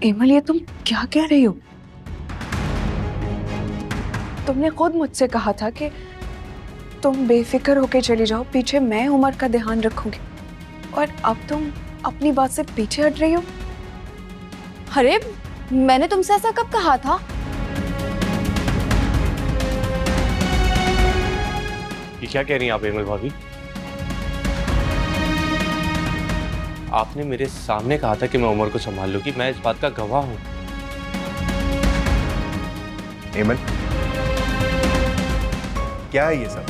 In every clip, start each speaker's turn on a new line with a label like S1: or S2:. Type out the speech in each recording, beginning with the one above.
S1: Emil, ये तुम क्या कह रही हो? तुमने खुद मुझसे कहा था कि तुम बेफिक्र होके चली जाओ, पीछे मैं उमर का ध्यान रखूंगी, और अब तुम अपनी बात से पीछे हट रही हो।
S2: अरे मैंने तुमसे ऐसा कब कहा था?
S3: ये क्या कह रही हैं आप एमल भाभी? आपने मेरे सामने कहा था कि मैं उमर को संभाल लूंगी, मैं इस बात का गवाह हूं।
S4: एमल, क्या है ये सब?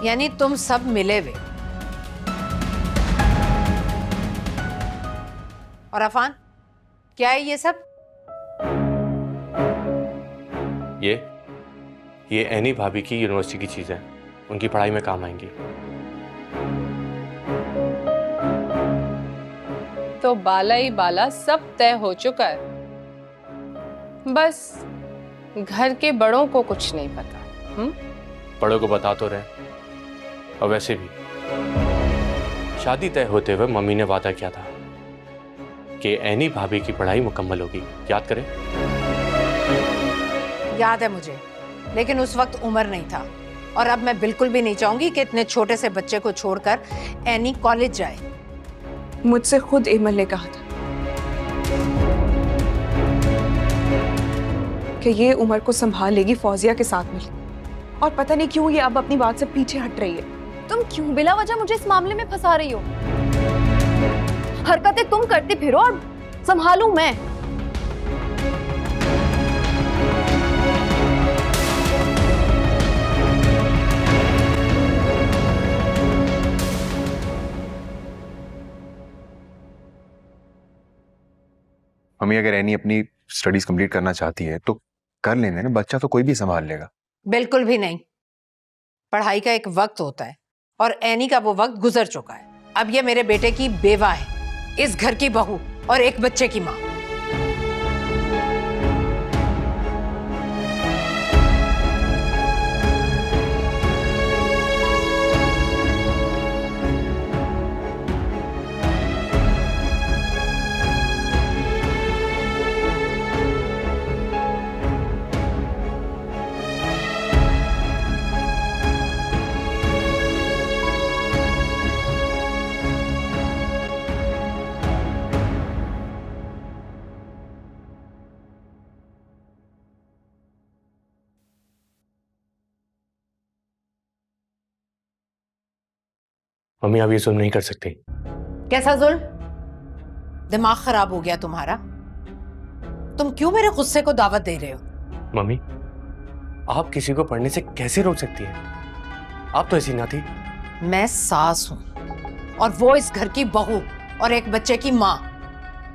S5: यानी तुम सब मिले हुए। और अफान, क्या है ये सब?
S3: ये एनी भाभी की यूनिवर्सिटी की चीजें हैं, उनकी पढ़ाई में काम आएंगी।
S6: तो बाला ही बाला सब तय हो चुका है, बस घर के बड़ों को कुछ नहीं पता।
S3: बड़ों को बता तो रहे, और वैसे भी शादी तय होते हुए मम्मी ने वादा किया था कि एनी भाभी की पढ़ाई मुकम्मल होगी, याद करें?
S5: याद है मुझे, लेकिन उस वक्त उम्र नहीं था, और अब मैं बिल्कुल भी नहीं चाहूंगी कि इतने छोटे से बच्चे को छोड़कर एनी कॉलेज जाए।
S1: मुझसे खुद एमल ने कहा था कि ये उमर को संभाल लेगी फौजिया के साथ मिल, और पता नहीं क्यों ये अब अपनी बात से पीछे हट रही है।
S2: तुम क्यों बिला वजह मुझे इस मामले में फंसा रही हो? हरकतें तुम करती फिरो और संभालूं मैं।
S4: मम्मी, अगर एनी अपनी स्टडीज कंप्लीट करना चाहती है तो कर लेने ना, बच्चा तो कोई भी संभाल लेगा।
S5: बिल्कुल भी नहीं। पढ़ाई का एक वक्त होता है, और एनी का वो वक्त गुजर चुका है। अब ये मेरे बेटे की बेवा है, इस घर की बहू और एक बच्चे की माँ।
S3: मम्मी आप ये जुल्म नहीं कर सकती।
S5: कैसा जुल्म? दिमाग खराब हो गया तुम्हारा? तुम क्यों मेरे गुस्से को दावत दे रहे हो?
S3: मम्मी आप किसी को पढ़ने से कैसे रोक सकती हैं? आप तो ऐसी ना थी।
S5: मैं सास हूं, और वो इस घर की बहू और एक बच्चे की माँ।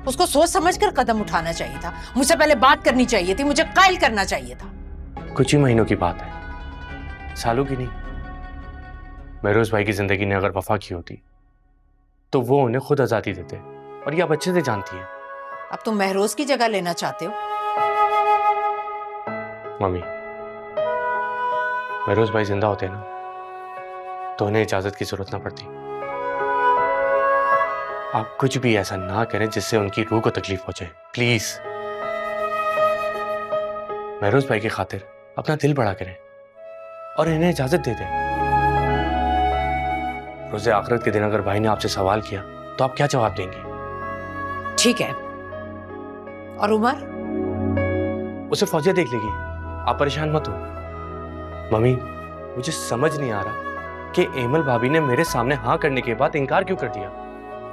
S5: उसको सोच समझ कर कदम उठाना चाहिए था, मुझसे पहले बात करनी चाहिए थी, मुझे कायल करना चाहिए था।
S3: कुछ ही महीनों की बात है, सालों की नहीं। महरोज भाई की जिंदगी ने अगर वफा की होती तो वो उन्हें खुद आजादी देते, और ये आप अच्छे से जानती हैं।
S5: अब तुम महरोज की जगह लेना चाहते हो?
S3: मम्मी महरोज भाई जिंदा होते ना तो उन्हें इजाजत की जरूरत ना पड़ती। आप कुछ भी ऐसा ना करें जिससे उनकी रूह को तकलीफ पहुंचे, प्लीज। महरोज भाई की खातिर अपना दिल बड़ा करें और इन्हें इजाजत दे दें। रोज़े आखिरत के दिन अगर भाई ने आपसे सवाल किया तो आप क्या जवाब देंगे?
S5: ठीक है। और उमर?
S3: उसे फौजिया देख लेगी, आप परेशान मत हो। मम्मी मुझे समझ नहीं आ रहा कि एमल भाभी ने मेरे सामने हाँ करने के बाद इनकार क्यों कर दिया।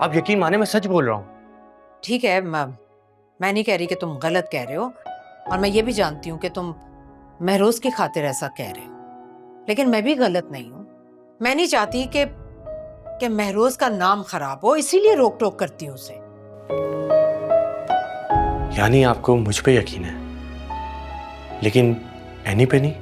S3: आप यकीन माने मैं सच बोल रहा हूं।
S5: ठीक है, मैं नहीं कह रही कि तुम गलत कह रहे हो, और मैं ये भी जानती हूँ कि तुम महरोज की खातिर ऐसा कह रहे हो, लेकिन मैं भी गलत नहीं हूँ। मैं नहीं चाहती कि महरोज का नाम खराब हो, इसीलिए रोक टोक करती हूँ उसे।
S3: यानी आपको मुझ पे यकीन है, लेकिन एनी पे नहीं?